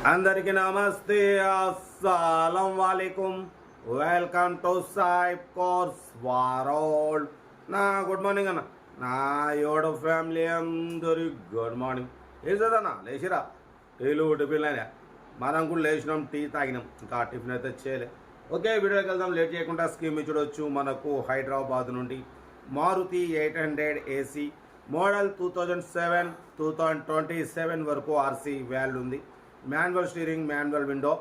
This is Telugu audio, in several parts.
అందరికీ నమస్తే, అస్సలం వాలేకుం. వెల్కమ్ టు సాయిబ్ కోర్స్ వరల్డ్. నా గుడ్ మార్నింగ్ అన్న, నా యోడ ఫ్యామిలీ అందరి గుడ్ మార్నింగ్. ఏదన్నా లేచిరా, టీలు టిఫిన్ అయినా, మనం కూడా లేచినాం, టీ తాగినాం, ఇంకా టిఫిన్ అయితే చేయలే. ఓకే, వీడియోకి వెళ్దాం లేట్ చేయకుండా. స్కీమ్ చూడవచ్చు. మనకు హైదరాబాద్ నుండి మారుతి 800 ఏసీ మోడల్ 2007 2027 వరకు ఆర్సీ వాల్యూ ఉంది. Manual steering, manual window,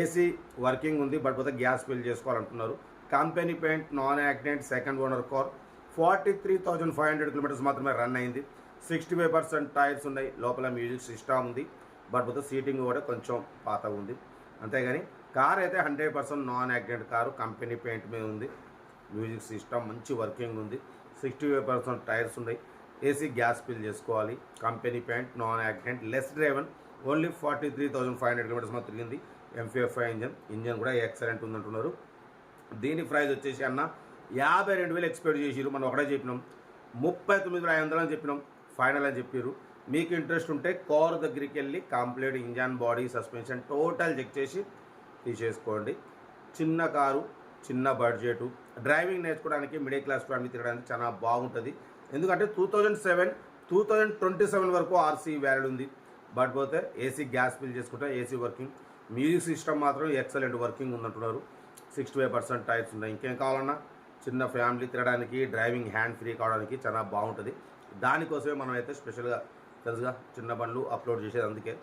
AC working ఉంది. బట్ పోతే గ్యాస్ ఫిల్ చేసుకోవాలంటున్నారు. Company paint, non accident, second owner car. 43,500 kilometres మాత్రమే రన్ అయింది. 65% టైర్స్ ఉన్నాయి. లోపల మ్యూజిక్ సిస్టమ్ ఉంది. బట్ పోతే సీటింగ్ కూడా కొంచెం పాతగా ఉంది. అంతేగాని కార్ అయితే 100% non accident car. Company paint మీద ఉంది. మ్యూజిక్ సిస్టమ్ మంచి వర్కింగ్ ఉంది. 65% టైర్స్ ఉన్నాయి. ఏసీ గ్యాస్ ఫిల్ చేసుకోవాలి. Company paint, non accident, less driven. Only 43,500 kilometres మాత్రం తిరిగింది. MPFI ఇంజన్ కూడా ఎక్సలెంట్ ఉందంటున్నారు. దీని ప్రైస్ వచ్చేసి అన్న 52,000 ఎక్స్పెక్ట్ చేసిరు. మనం ఒకటే చెప్పినాం, 39,500 అని చెప్పినాం. ఫైనల్ అని చెప్పారు. మీకు ఇంట్రెస్ట్ ఉంటే కార్ దగ్గరికి వెళ్ళి complete engine, body, suspension total check చేసి తీసేసుకోండి. చిన్న కారు, చిన్న బడ్జెట్, డ్రైవింగ్ నేర్చుకోవడానికి, మిడిల్ క్లాస్ ఫ్యామిలీ తిరగడానికి చాలా బాగుంటుంది. ఎందుకంటే 2007 2027 వరకు ఆర్సీ వ్యాలిడ్ ఉంది. బట్ పోతే ఏసీ గ్యాస్ ఫిల్ చేసుకుంటే ఏసీ వర్కింగ్, మ్యూజిక్ సిస్టమ్ మాత్రం ఎక్సలెంట్ వర్కింగ్ ఉందంటున్నారు. 65% టైర్స్ ఉన్నాయి. ఇంకేం కావాలన్నా చిన్న ఫ్యామిలీ తిరగడానికి, డ్రైవింగ్ హ్యాండ్ ఫ్రీ కావడానికి చాలా బాగుంటుంది. దానికోసమే మనం అయితే స్పెషల్గా తెలుసుగా చిన్న బండ్లు అప్లోడ్ చేసేది. అందుకే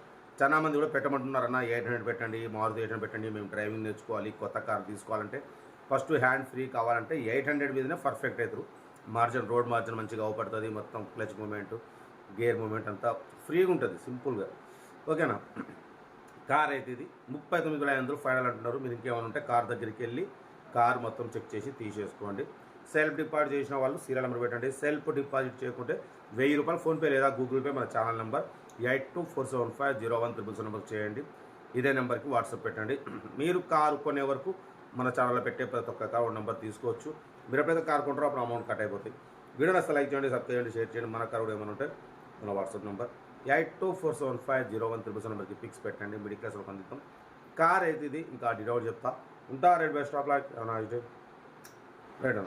చాలా మంది కూడా పెట్టమంటున్నారన్న 800 పెట్టండి, మారుతి 800 పెట్టండి, మేము డ్రైవింగ్ నేర్చుకోవాలి, కొత్త కార్ తీసుకోవాలంటే ఫస్ట్ హ్యాండ్ ఫ్రీ కావాలంటే 800 మీదనే పర్ఫెక్ట్ అవుతారు. మార్జిన్, రోడ్ మార్జిన్ మంచిగా అవపడుతుంది. మొత్తం క్లచ్ మూమెంట్, గేర్ మూమెంట్ అంతా ఫ్రీగా ఉంటుంది, సింపుల్గా. ఓకేనా. కార్ అయితే ఇది 39,500 ఫైనల్ అంటున్నారు. మీరు ఇంకేమైనా ఉంటే కార్ దగ్గరికి వెళ్ళి కార్ మొత్తం చెక్ చేసి తీసేసుకోండి. సెల్ఫ్ డిపాజిట్ చేసిన వాళ్ళు సీరియల్ నెంబర్ పెట్టండి. సెల్ఫ్ డిపాజిట్ చేయకుంటే 1000 రూపాయలు ఫోన్పే లేదా గూగుల్ పే, మన ఛానల్ నెంబర్ 8247501377 నెంబర్ చేయండి. ఇదే నెంబర్కి వాట్సాప్ పెట్టండి. మీరు కారు కొనే వరకు మన ఛానల్లో పెట్టే ప్రతి ఒక్క కార్ నెంబర్ తీసుకోవచ్చు. మీరు ఎప్పుడైతే కార్ కొంటారో అప్పుడు అమౌంట్ కట్ అయిపోతాయి. వీడియోని అసలు లైక్ చేయండి, సబ్స్క్రైబ్ చేయండి, షేర్ చేయండి. మన కార్ కూడా ఏమైనా ఉంటే మన వాట్సాప్ నెంబర్ 8247501377 నెంబర్కి పిక్స్ పెట్టండి. మిడిల్ క్లాస్లో పొందుతాం. కార్ అయితే ఇది. ఇంకా డిటౌట్ చెప్తా ఉంటా. Red by stop lock right.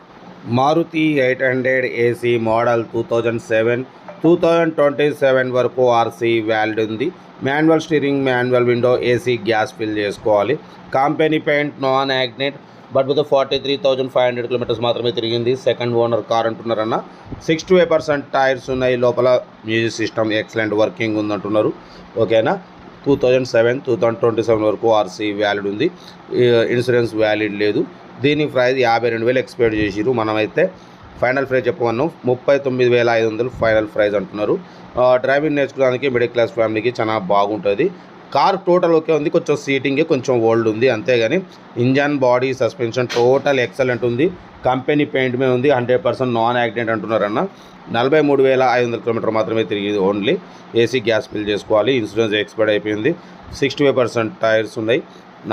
Maruti 800 AC model 2007 2027 వరకు ఆర్సీ వ్యాలిడ్ ఉంది. Manual steering, manual window, AC gas fill చేసుకోవాలి. Company paint, non accident. But with 43,500 kilometres మాత్రమే తిరిగింది. సెకండ్ ఓనర్ కార్ అంటున్నారన్న. 65% టైర్స్ ఉన్నాయి. లోపల మ్యూజిక్ సిస్టమ్ ఎక్సలెంట్ వర్కింగ్ ఉందంటున్నారు. ఓకేనా. 2007 2027 వరకు ఆర్సీ వ్యాలిడ్ ఉంది. ఇన్సూరెన్స్ వ్యాలిడ్ లేదు. దీని ప్రైస్ 52,000 ఎక్స్పెక్ట్ చేసిరు. మనమైతే ఫైనల్ ప్రైస్ చెప్పమన్నాం, 39,500 ఫైనల్ ప్రైస్ అంటున్నారు. డ్రైవింగ్ నేర్చుకోవడానికి మిడిల్ క్లాస్ ఫ్యామిలీకి చాలా బాగుంటుంది. కార్ టోటల్ ఓకే ఉంది. కొంచెం సీటింగే కొంచెం ఓల్డ్ ఉంది, అంతేగాని engine, body, suspension total excellent ఉంది. కంపెనీ పెయింట్ మీద ఉంది. 100% నాన్ యాక్సిడెంట్ అంటున్నారన్న. 43,500 కిలోమీటర్ మాత్రమే తిరిగింది. ఓన్లీ ఏసీ గ్యాస్ ఫిల్ చేసుకోవాలి. ఇన్సూరెన్స్ ఎక్స్పైర్ అయిపోయింది. 65% టైర్స్ ఉన్నాయి.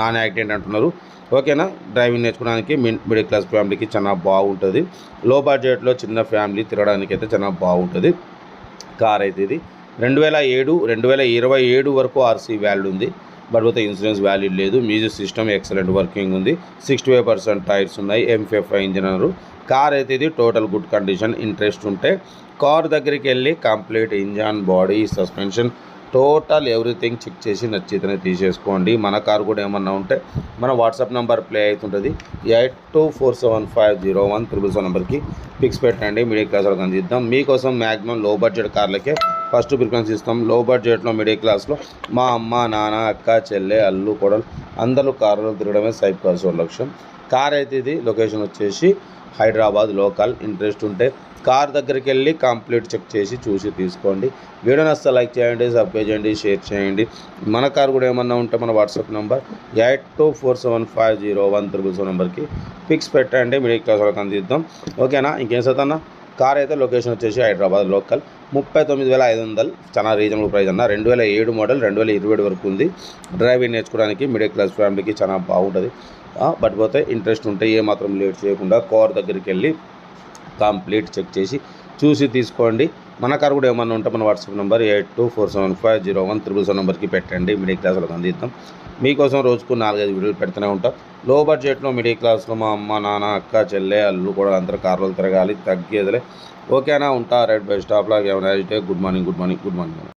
నాన్ యాక్సిడెంట్ అంటున్నారు. ఓకేనా. డ్రైవింగ్ నేర్చుకోవడానికి మిడిల్ క్లాస్ ఫ్యామిలీకి చాలా బాగుంటుంది. లో బడ్జెట్లో చిన్న ఫ్యామిలీ తిరగడానికి అయితే చాలా బాగుంటుంది. కార్ అయితే ఇది 2007 2027 వరకు ఆర్సీ వ్యాలిడ్ ఉంది. బట్ పోతే ఇన్సూరెన్స్ వ్యాలిడ్ లేదు. మ్యూజిక్ సిస్టమ్ ఎక్సలెంట్ వర్కింగ్ ఉంది. 65% టైర్స్ ఉన్నాయి. MPFI ఇంజన్ అన్నారు. కార్ అయితే ఇది టోటల్ గుడ్ కండిషన్. ఇంట్రెస్ట్ ఉంటే కార్ దగ్గరికి వెళ్ళి complete engine, body, suspension total everything check చేసి నచ్చితేనే తీసేసుకోండి. మన కారు కూడా ఏమన్నా ఉంటే మన వాట్సాప్ నెంబర్ ప్లే అవుతుంటుంది. 8247501377 నెంబర్కి పిక్స్ పెట్టండి. మిడిల్ క్లాస్ వాళ్ళకి అందిద్దాం. మీకోసం మ్యాక్సిమం లో బడ్జెట్ కార్లకే ఫస్ట్ ప్రిఫరెన్స్ ఇస్తాం. లో బడ్జెట్లో మిడిల్ క్లాస్లో మా అమ్మ, నాన్న, అక్క, చెల్లె, అల్లు, కొడలు అందరూ కార్లో తిరగడమే సైబ్ కార్స్ లక్ష్యం. కార్ అయితే ఇది. లొకేషన్ వచ్చేసి హైదరాబాద్ లోకల్. ఇంట్రెస్ట్ ఉంటే కార్ దగ్గరికి వెళ్ళి కంప్లీట్ చెక్ చేసి చూసి తీసుకోండి. వీడియో నచ్చితే లైక్ చేయండి, సబ్స్క్రైబ్ చేయండి, షేర్ చేయండి. మన కార్ కూడా ఏమన్నా ఉంటే మన వాట్సాప్ నెంబర్ 8247501377 నెంబర్కి పిక్స్ పెట్టండి. మిడిల్ క్లాస్ వాళ్ళకి అందిద్దాం. ఓకేనా. ఇంకేం సతన్నా. కార్ అయితే లొకేషన్ వచ్చేసి హైదరాబాద్ లోకల్. 39,500 చాలా రీజనబుల్ ప్రైస్ అన్న. 2007 మోడల్ 2027 వరకు ఉంది. డ్రైవింగ్ నేర్చుకోవడానికి మిడిల్ క్లాస్ ఫ్యామిలీకి చాలా బాగుంటుంది. బట్ పోతే ఇంట్రెస్ట్ ఉంటే ఏమాత్రం లేట్ చేయకుండా కార్ దగ్గరికి వెళ్ళి కంప్లీట్ చెక్ చేసి చూసి తీసుకోండి. మన కారు కూడా ఏమన్నా ఉంటే మన వాట్సాప్ నెంబర్ 8247501777 నెంబర్కి పెట్టండి. మిడిల్ క్లాస్లకు అందిద్దాం. మీకోసం రోజుకు 4-5 వీడియోలు పెడుతూనే ఉంటాం. లో బడ్జెట్లో మిడిల్ క్లాస్లో మా అమ్మ, నాన్న, అక్క, చెల్లె, అల్లు కూడా అందరూ కార్లో తిరగాలి, తగ్గేదిలే. ఓకేనా, ఉంటా. రైట్ బై స్టాప్లో. ఏమైనా గుడ్ మార్నింగ్.